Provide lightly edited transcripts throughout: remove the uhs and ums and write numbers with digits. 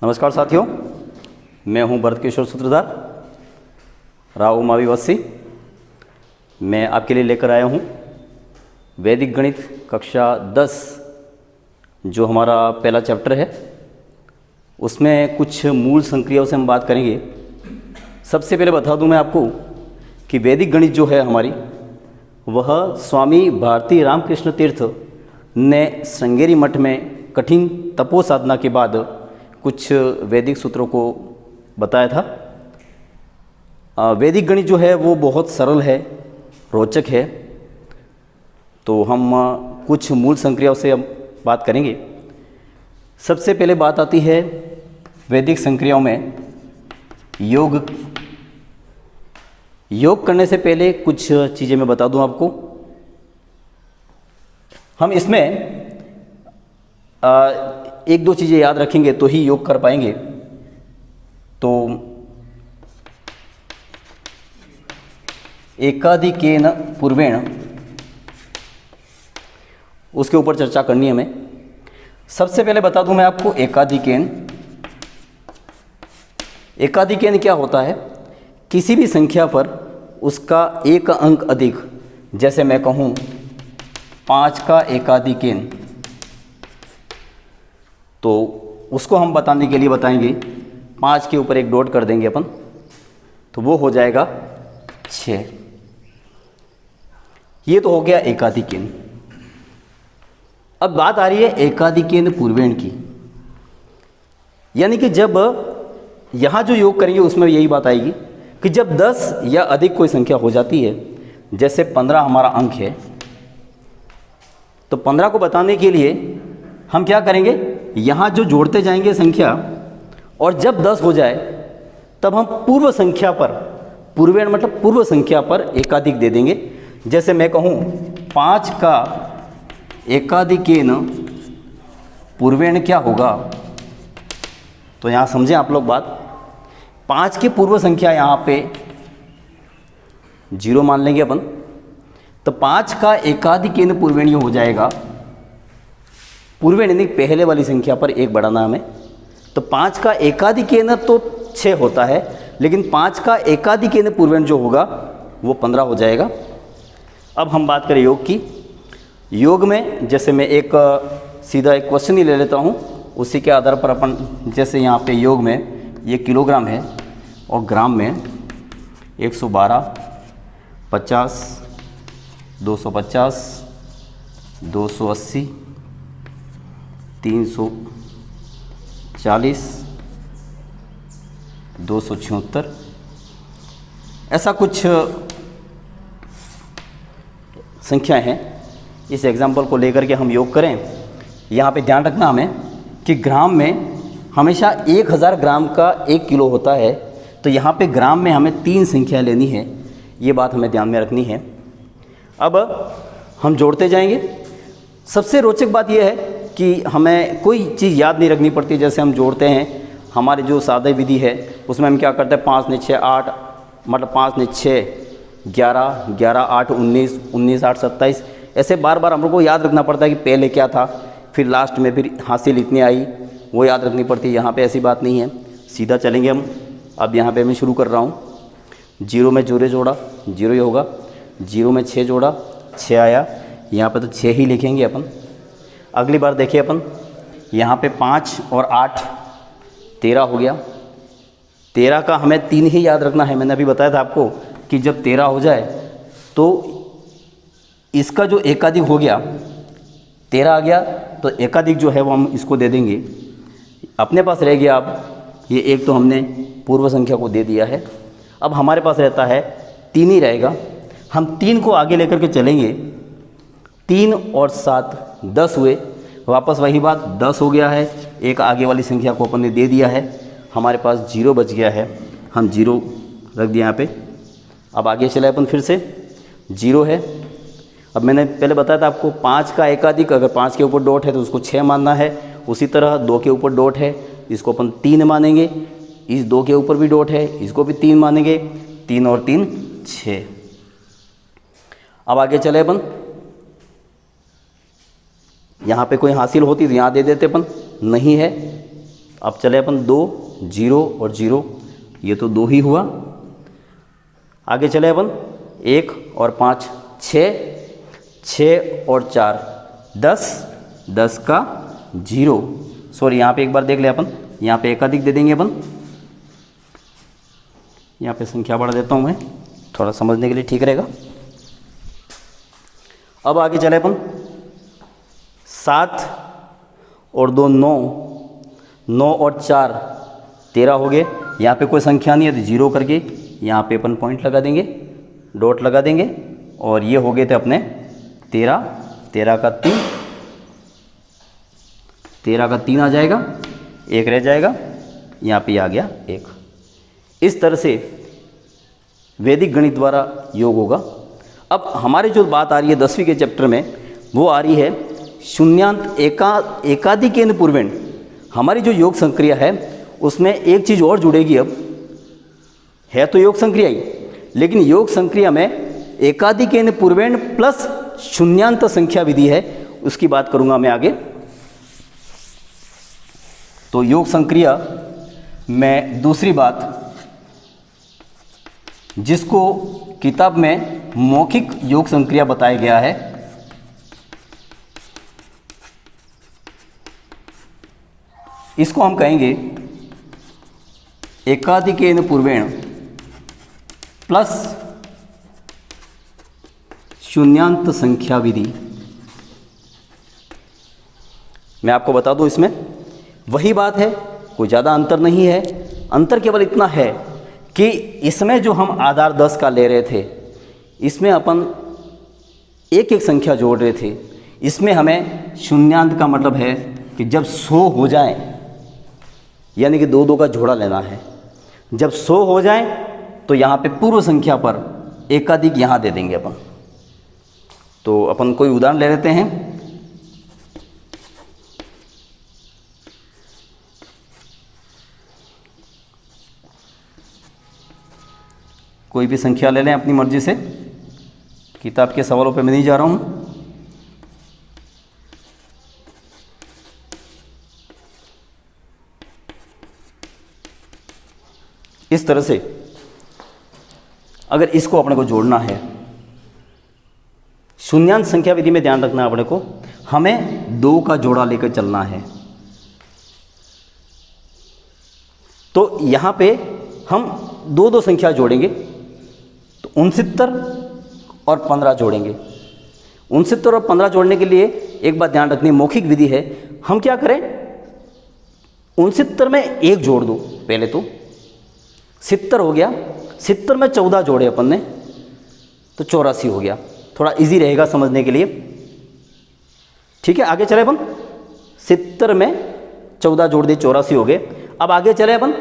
नमस्कार साथियों, मैं हूं भरत किशोर सूत्रधार, राव माविवसी। मैं आपके लिए लेकर आया हूं वैदिक गणित कक्षा 10 जो हमारा पहला चैप्टर है। उसमें कुछ मूल संक्रियाओं से हम बात करेंगे। सबसे पहले बता दूं मैं आपको कि वैदिक गणित जो है हमारी, वह स्वामी भारती रामकृष्ण तीर्थ ने श्रृंगेरी मठ में कठिन तपो साधना के बाद कुछ वैदिक सूत्रों को बताया था। वैदिक गणित जो है वो बहुत सरल है, रोचक है। तो हम कुछ मूल संक्रियाओं से अब बात करेंगे। सबसे पहले बात आती है वैदिक संक्रियाओं में योग। योग करने से पहले कुछ चीज़ें मैं बता दूं आपको। हम इसमें एक दो चीज़ें याद रखेंगे तो ही योग कर पाएंगे। तो एकाधिकेन पूर्वेण, उसके ऊपर चर्चा करनी है हमें। सबसे पहले बता दूं मैं आपको एकाधिकेन। एकाधिकेन क्या होता है? किसी भी संख्या पर उसका एक अंक अधिक। जैसे मैं कहूं 5 का एकाधिकेन, तो उसको हम बताने के लिए बताएंगे 5 के ऊपर एक डॉट कर देंगे अपन, तो वो हो जाएगा 6। ये तो हो गया एकाधिकेन। अब बात आ रही है एकाधिकेन पूर्वेण की। यानी कि जब यहाँ जो योग करेंगे उसमें यही बात आएगी कि जब 10 या अधिक कोई संख्या हो जाती है, जैसे 15 हमारा अंक है, तो 15 को बताने के लिए हम क्या करेंगे, यहाँ जो जोड़ते जाएंगे संख्या, और जब 10 हो जाए तब हम पूर्व संख्या पर, पूर्वेण मतलब पूर्व संख्या पर एकाधिक दे देंगे। जैसे मैं कहूँ 5 का एकाधिकेन पूर्वेण क्या होगा, तो यहाँ समझें आप लोग बात। 5 की पूर्व संख्या यहाँ पे 0 मान लेंगे अपन, तो 5 का एकाधिकेन पूर्वेण ये हो जाएगा। पूर्वेण यानी पहले वाली संख्या पर एक बढ़ाना हमें। तो 5 का एकाधिकेन तो 6 होता है, लेकिन 5 का एकाधिकेन पूर्वेण जो होगा वो 15 हो जाएगा। अब हम बात करें योग की। योग में जैसे मैं एक सीधा एक क्वेश्चन ही ले लेता हूँ, उसी के आधार पर अपन, जैसे यहाँ पे योग में ये किलोग्राम है और ग्राम में 112, 50, 250, 280, 340, 276, ऐसा कुछ संख्याएं हैं। इस एग्जाम्पल को लेकर के हम योग करें। यहाँ पे ध्यान रखना हमें कि ग्राम में हमेशा 1000 ग्राम का 1 किलो होता है, तो यहाँ पे ग्राम में हमें 3 संख्या लेनी है। ये बात हमें ध्यान में रखनी है। अब हम जोड़ते जाएंगे। सबसे रोचक बात यह है कि हमें कोई चीज़ याद नहीं रखनी पड़ती। जैसे हम जोड़ते हैं, हमारी जो सादे विधि है उसमें हम क्या करते हैं, 5 ने 6 8, मतलब 5 ने 6 11, 11 8 19, 19 8 27, ऐसे बार बार हम लोग को याद रखना पड़ता है कि पहले क्या था, फिर लास्ट में फिर हासिल इतनी आई, वो याद रखनी पड़ती है। यहाँ पे ऐसी बात नहीं है, सीधा चलेंगे हम। अब यहाँ पे मैं शुरू कर रहा हूँ। 0 में जोड़े जोड़ा, 0 ही होगा। 0 में 6 जोड़ा, 6 आया। यहाँ पे तो 6 ही लिखेंगे अपन। अगली बार देखिए अपन, यहाँ पे 5 और 8 13 हो गया। 13 का हमें 3 ही याद रखना है। मैंने अभी बताया था आपको कि जब 13 हो जाए तो इसका जो एकाधिक हो गया, 13 आ गया, तो एकाधिक जो है वो हम इसको दे देंगे। अपने पास रह गया अब ये एक, तो हमने पूर्व संख्या को दे दिया है। अब हमारे पास रहता है 3 ही रहेगा। हम 3 को आगे लेकर के चलेंगे। 3 और 7 10 हुए। वापस वही बात, 10 हो गया है। एक आगे वाली संख्या को अपन ने दे दिया है। हमारे पास 0 बच गया है, हम 0 रख दिया यहाँ पे। अब आगे चले अपन, फिर से 0 है। अब मैंने पहले बताया था आपको 5 का एकाधिक, अगर 5 के ऊपर डॉट है तो उसको 6 मानना है। उसी तरह 2 के ऊपर डॉट है, इसको अपन 3 मानेंगे। इस 2 के ऊपर भी डॉट है, इसको भी 3 मानेंगे। 3 और 3 6। अब आगे चले अपन, यहाँ पे कोई हासिल होती तो यहाँ दे देते अपन, नहीं है। अब चले अपन 2, 0 और 0, ये तो 2 ही हुआ। आगे चले अपन 1 और 5 6, 6 और 4 10, 10 का 0। सॉरी यहाँ पे एक बार देख ले अपन, यहाँ पे एकाधिक दे देंगे अपन, यहाँ पे संख्या बढ़ा देता हूँ मैं, थोड़ा समझने के लिए ठीक रहेगा। अब आगे चले अपन 7 और 2 9, 9 और 4 13 हो गए। यहाँ पे कोई संख्या नहीं है तो 0 करके यहाँ पे अपन पॉइंट लगा देंगे, डॉट लगा देंगे, और ये हो गए थे अपने 13, 13 का 3, 13 का 3 आ जाएगा, 1 रह जाएगा, यहाँ पे आ गया 1। इस तरह से वैदिक गणित द्वारा योग होगा। अब हमारी जो बात आ रही है 10वीं के चैप्टर में, वो आ रही है शून्यांत एकाधिकेन पूर्वेण। हमारी जो योग संक्रिया है उसमें एक चीज़ और जुड़ेगी। अब है तो योग संक्रिया ही, लेकिन योग संक्रिया में एकाधिकेन पूर्वेण प्लस शून्यांत संख्या विधि है, उसकी बात करूंगा मैं आगे। तो योग संक्रिया में दूसरी बात, जिसको किताब में मौखिक योग संक्रिया बताया गया है, इसको हम कहेंगे एकाधिकेन पूर्वेण प्लस शून्यांत संख्या विधि। मैं आपको बता दूं, इसमें वही बात है, कोई ज़्यादा अंतर नहीं है। अंतर केवल इतना है कि इसमें जो हम आधार 10 का ले रहे थे, इसमें अपन एक एक संख्या जोड़ रहे थे। इसमें हमें शून्यांत का मतलब है कि जब 100 हो जाए, यानी कि 2 2 का जोड़ा लेना है। जब 100 हो जाए तो यहाँ पे पूर्व संख्या पर एकाधिक यहाँ दे देंगे अपन। तो अपन कोई उदाहरण ले लेते हैं। कोई भी संख्या ले लें अपनी मर्जी से, किताब के सवालों पे मैं नहीं जा रहा हूँ। इस तरह से अगर इसको अपने को जोड़ना है, शून्यांत संख्या विधि में ध्यान रखना है अपने को, हमें 2 का जोड़ा लेकर चलना है। तो यहाँ पे हम 2 संख्या जोड़ेंगे, तो 69 और 15 जोड़ेंगे। 69 और 15 जोड़ने के लिए एक बात ध्यान रखनी, मौखिक विधि है। हम क्या करें, 69 में 1 जोड़ दो पहले, तो 70 हो गया। 70 में 14 जोड़े अपन ने तो 84 हो गया। थोड़ा इजी रहेगा समझने के लिए, ठीक है। आगे चले अपन, 70 में 14 जोड़ दिए, 84 हो गए। अब आगे चले अपन,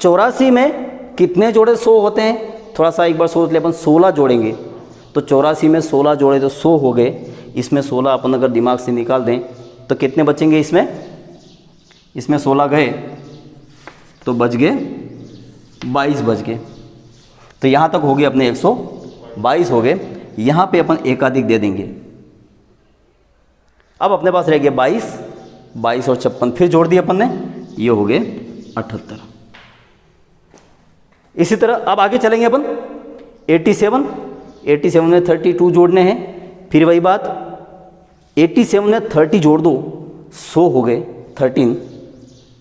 84 में कितने जोड़े 100 होते हैं, थोड़ा सा एक बार सोच ले अपन। 16 जोड़ेंगे तो 84 में 16 जोड़े तो 100 हो गए। इसमें 16 अपन अगर दिमाग से निकाल दें तो कितने बचेंगे इसमें 16 गए तो बच गए 22 बच गए। तो यहाँ तक हो गए अपने 122 हो गए। यहाँ पे अपन एकाधिक दे देंगे। अब अपने पास रह गए 22, 22 और 56 फिर जोड़ दिए अपन ने, ये हो गए 78। इसी तरह अब आगे चलेंगे अपन 87 में 32 जोड़ने हैं। फिर वही बात, 87 में 30 जोड़ दो, 100 हो गए।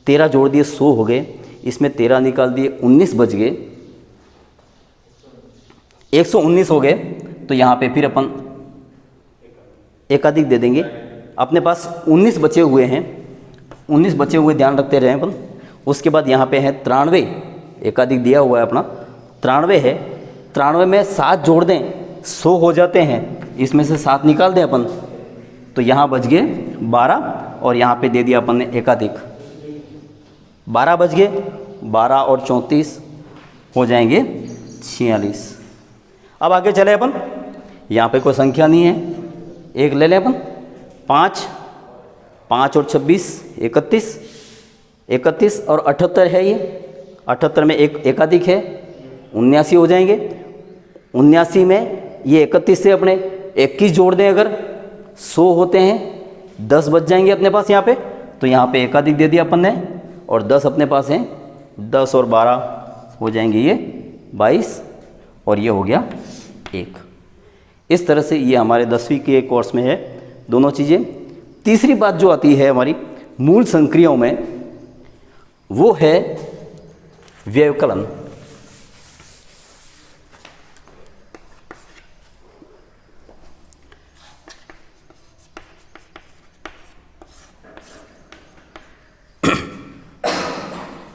13 जोड़ दिए, 100 हो गए। इसमें 13 निकाल दिए, 19 बच गए, 119 हो गए। तो यहाँ पे फिर अपन एकाधिक दे देंगे। अपने पास 19 बचे हुए हैं, 19 बचे हुए ध्यान रखते रहे अपन। उसके बाद यहाँ पे है 93, एकाधिक दिया हुआ है अपना 93 है। 93 में 7 जोड़ दें, 100 हो जाते हैं। इसमें से 7 निकाल दें अपन, तो यहाँ बच गए 12 और यहाँ पे दे दिया अपन ने एकाधिक, 12 बच गए। 12 और 34 हो जाएंगे 46। अब आगे चले अपन, यहाँ पे कोई संख्या नहीं है, एक ले लें अपन। 5 और 26 31 और 78 है। ये 78 में एक एकाधिक है, 79 हो जाएंगे। 79 में ये 31 से अपने 21 जोड़ दें, अगर 100 होते हैं, 10 बच जाएंगे अपने पास यहाँ पे। तो यहाँ पे एकाधिक दे दिया अपन ने और 10 अपने पास हैं, 10 और 12 हो जाएंगे ये 22 और ये हो गया 1। इस तरह से ये हमारे 10वीं के कोर्स में है दोनों चीज़ें। तीसरी बात जो आती है हमारी मूल संक्रियाओं में, वो है व्यवकलन।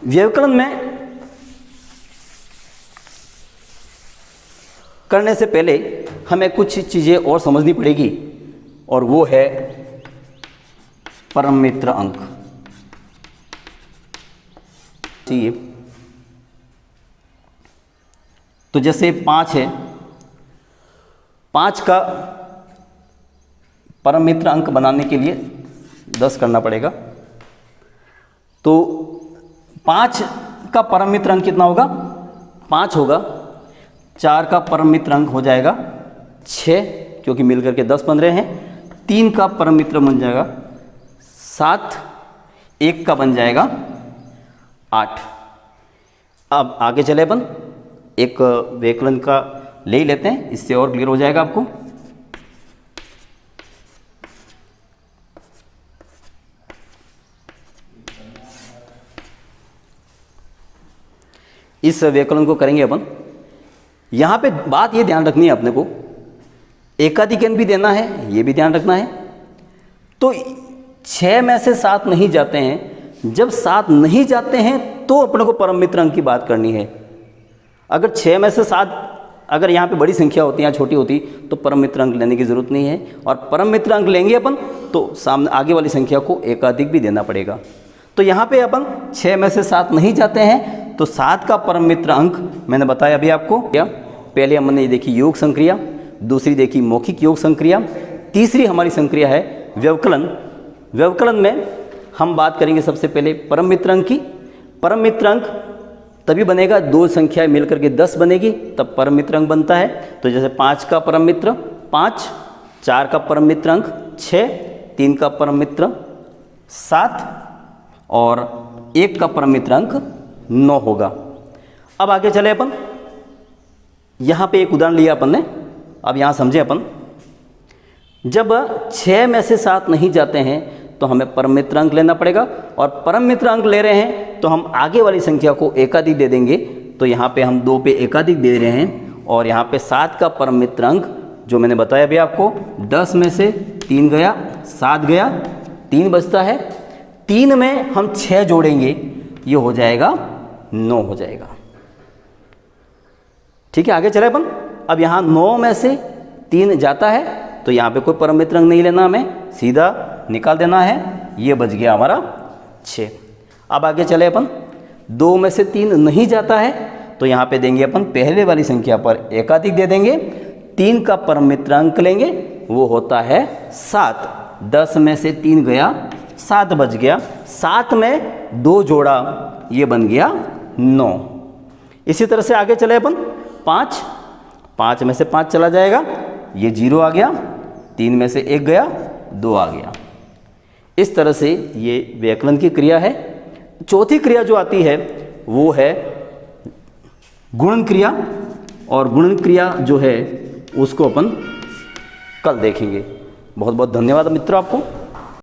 व्यवकलन में करने से पहले हमें कुछ चीज़ें और समझनी पड़ेगी, और वो है परम मित्र अंक। ठीक, तो जैसे 5 है, 5 का परम मित्र अंक बनाने के लिए 10 करना पड़ेगा। तो 5 का परम मित्र अंक कितना होगा? 5 होगा। 4 का परम मित्र अंक हो जाएगा 6, क्योंकि मिलकर के 10 बन रहे हैं। 3 का परम मित्र बन जाएगा 7, 1 का बन जाएगा 8। अब आगे चले अपन एक व्यवकलन का ले ही लेते हैं, इससे और क्लियर हो जाएगा आपको। इस व्यवकलन को करेंगे अपन। यहाँ पे बात ये ध्यान रखनी है अपने को, एकाधिक भी देना है, ये भी ध्यान रखना है। तो 6 में से 7 नहीं जाते हैं। जब 7 नहीं जाते हैं तो अपने को परम मित्र अंक की बात करनी है। अगर 6 में से 7 अगर यहाँ पे बड़ी संख्या होती या छोटी होती तो परम मित्र अंक लेने की ज़रूरत नहीं है, और परम मित्र अंक लेंगे अपन तो सामने आगे वाली संख्या को एकाधिक भी देना पड़ेगा। तो यहाँ पे अपन 6 में से 7 नहीं जाते हैं, तो 7 का परम मित्र अंक मैंने बताया अभी आपको। क्या पहले हमने देखी योग संक्रिया, दूसरी देखी मौखिक योग संक्रिया, तीसरी हमारी संक्रिया है व्यवकलन। व्यवकलन में हम बात करेंगे सबसे पहले परम मित्र अंक की। परम मित्र अंक तभी बनेगा, 2 संख्याएं मिलकर के 10 बनेगी तब परम मित्र अंक बनता है। तो जैसे 5 का परम मित्र 5, 4 का परम मित्र अंक 6, 3 का परम मित्र 7 और 1 का परम मित्र अंक 9 होगा। अब आगे चले अपन, यहाँ पे एक उदाहरण लिया अपन ने। अब यहाँ समझे अपन, जब 6 में से 7 नहीं जाते हैं तो हमें परम मित्र अंक लेना पड़ेगा, और परम मित्र अंक ले रहे हैं तो हम आगे वाली संख्या को एकाधिक दे देंगे। तो यहाँ पे हम 2 पे एकाधिक दे रहे हैं, और यहाँ पे 7 का परम मित्र अंक जो मैंने बताया अभी आपको, 10 में से 3 गया, 7 गया, 3 बचता है। 3 में हम 6 जोड़ेंगे, ये हो जाएगा 9 हो जाएगा। ठीक है, आगे चले अपन। अब यहाँ 9 में से 3 जाता है तो यहाँ पे कोई परम मित्र अंक नहीं लेना, हमें सीधा निकाल देना है। ये बच गया हमारा 6। अब आगे चले अपन, 2 में से 3 नहीं जाता है तो यहाँ पे देंगे अपन पहले वाली संख्या पर एकाधिक दे देंगे। 3 का परम मित्र अंक लेंगे, वो होता है 7। 10 में से 3 गया, 7 बच गया। 7 में 2 जोड़ा, ये बन गया 9। इसी तरह से आगे चले अपन, 5 में से 5 चला जाएगा, ये 0 आ गया। 3 में से 1 गया, 2 आ गया। इस तरह से ये व्यवकलन की क्रिया है। चौथी क्रिया जो आती है वो है गुणन क्रिया, और गुणन क्रिया जो है उसको अपन कल देखेंगे। बहुत बहुत धन्यवाद मित्रों आपको।